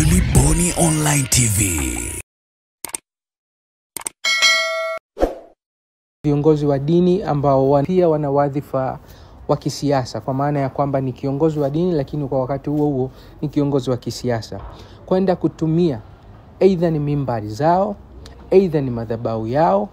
Gilly Bonny Online TV. Viongozi wa dini ambao pia wana wadhifa wa kisiasa, kwa maana ya kwamba ni kiongozi wa dini lakini kwa wakati huo huo ni kiongozi wa kisiasa, kwenda kutumia aidha ni mimbari zao, aidha ni madhabahu yao,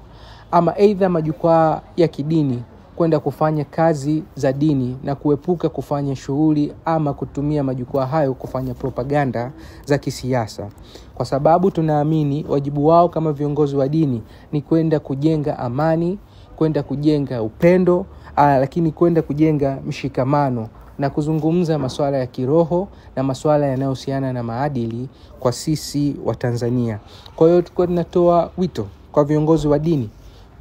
ama aidha majukwaa ya kidini kwenda kufanya kazi za dini na kuepuka kufanya shughuli ama kutumia majukwaa hayo kufanya propaganda za kisiasa. Kwa sababu tunaamini wajibu wao kama viongozi wa dini ni kwenda kujenga amani, kwenda kujenga upendo, lakini kwenda kujenga mshikamano na kuzungumza masuala ya kiroho na masuala yanayohusiana na maadili kwa sisi wa Tanzania. Kwa hiyo tunatoa wito kwa viongozi wa dini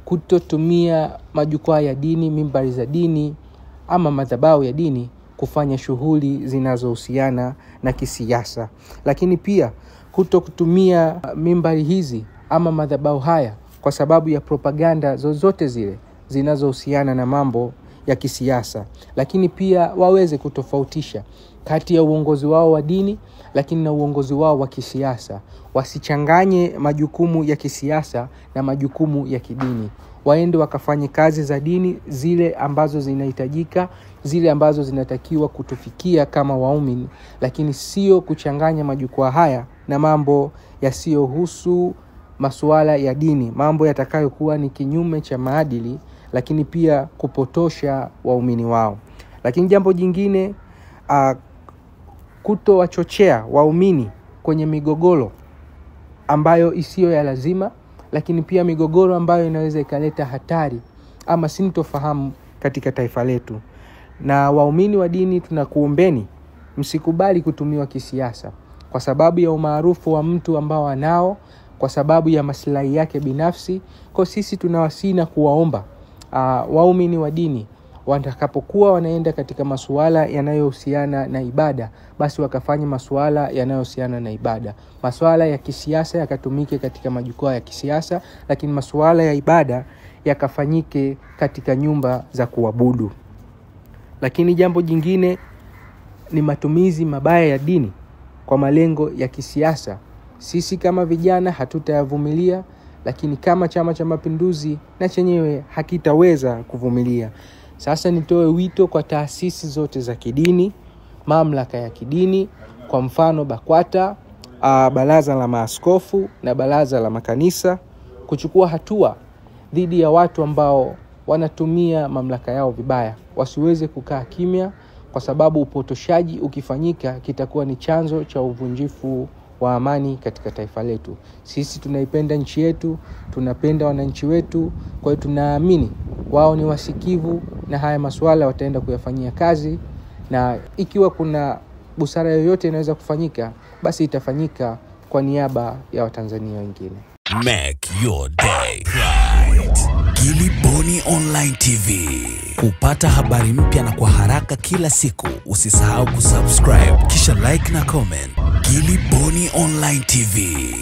kutotumia majukwaa ya dini, mimbari za dini ama madhabahu ya dini kufanya shughuli zinazohusiana na kisiasa. Lakini pia kutokutumia mimbari hizi ama madhabahu haya kwa sababu ya propaganda zozote zile zinazohusiana na mambo ya kisiasa. Lakini pia waweze kutofautisha kati ya uongozi wao wa dini lakini na uongozi wao wa kisiasa. Wasichanganye majukumu ya kisiasa na majukumu ya kidini. Waende wakafanye kazi za dini zile ambazo zinahitajika, zile ambazo zinatakiwa kutufikia kama waumini, lakini sio kuchanganya majukwaa haya na mambo yasiyohusu masuala ya dini, mambo yatakayokuwa ni kinyume cha maadili, lakini pia kupotosha waumini wao. Lakini jambo jingine, kutowachochea waumini kwenye migogoro ambayo isiyo ya lazima, lakini pia migogoro ambayo inaweza ikaleta hatari ama sintofahamu katika taifa letu. Na waumini wa dini tunakuombeni msikubali kutumiwa kisiasa kwa sababu ya umaarufu wa mtu ambao anao, kwa sababu ya maslahi yake binafsi. Kwa sisi tunawasihi na kuwaomba waumini wa dini watakapokuwa wanaenda katika masuala yanayohusiana na ibada, basi wakafanye masuala yanayohusiana na ibada. Masuala ya kisiasa yakatumike katika majukwaa ya kisiasa, lakini masuala ya ibada yakafanyike katika nyumba za kuabudu. Lakini jambo jingine ni matumizi mabaya ya dini kwa malengo ya kisiasa. Sisi kama vijana hatutayavumilia, lakini kama Chama cha Mapinduzi na chenyewe hakitaweza kuvumilia. Sasa nitoe wito kwa taasisi zote za kidini, mamlaka ya kidini, kwa mfano BAKWATA, baraza la maaskofu na baraza la makanisa, kuchukua hatua dhidi ya watu ambao wanatumia mamlaka yao vibaya. Wasiweze kukaa kimya, kwa sababu upotoshaji ukifanyika kitakuwa ni chanzo cha uvunjifu wa amani katika taifa letu. Sisi tunaipenda nchi yetu, tunapenda wananchi wetu, kwa hiyo tunaamini wao ni wasikivu na haya masuala wataenda kuyafanyia kazi, na ikiwa kuna busara yoyote inaweza kufanyika, basi itafanyika kwa niaba ya Watanzania wengine. Make your day right. Gilly Bonny Online TV. Kupata habari mpya na kwa haraka kila siku, usisahau kusubscribe kisha like na comment. Gilly Bonny Online TV.